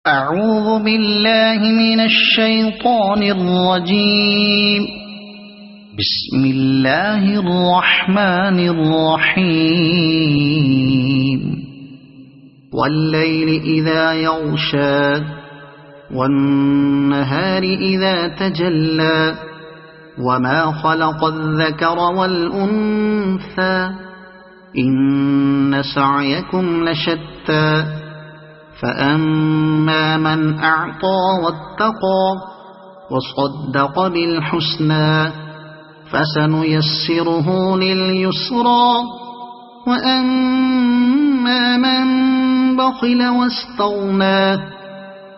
أعوذ بالله من الشيطان الرجيم. بسم الله الرحمن الرحيم. والليل إذا يغشى والنهار إذا تجلى وما خلق الذكر والأنثى إن سعيكم لشتى فأما من أعطى واتقى وصدق بالحسنى فسنيسره لليسرى وأما من بخل واستغنى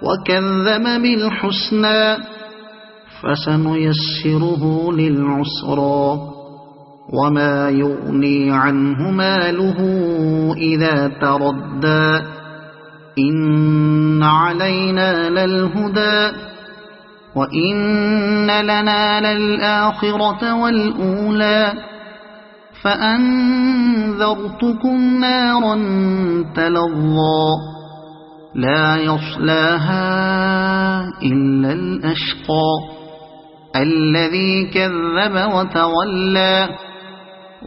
وكذب بالحسنى فسنيسره للعسرى وما يغني عنه ماله إذا تردى إن علينا للهدى وإن لنا للآخرة والأولى فأنذرتكم نارا تلظى لا يصلاها إلا الأشقى الذي كذب وتولى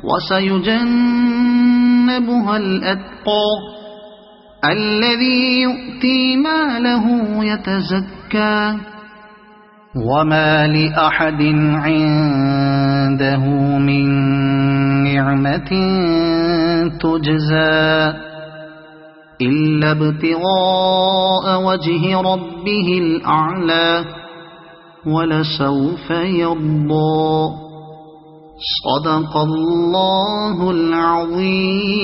وسيجنبها الأتقى الذي يؤتي ماله يتزكى وما لأحد عنده من نعمة تجزى إلا ابتغاء وجه ربه الأعلى ولسوف يرضى. صدق الله العظيم.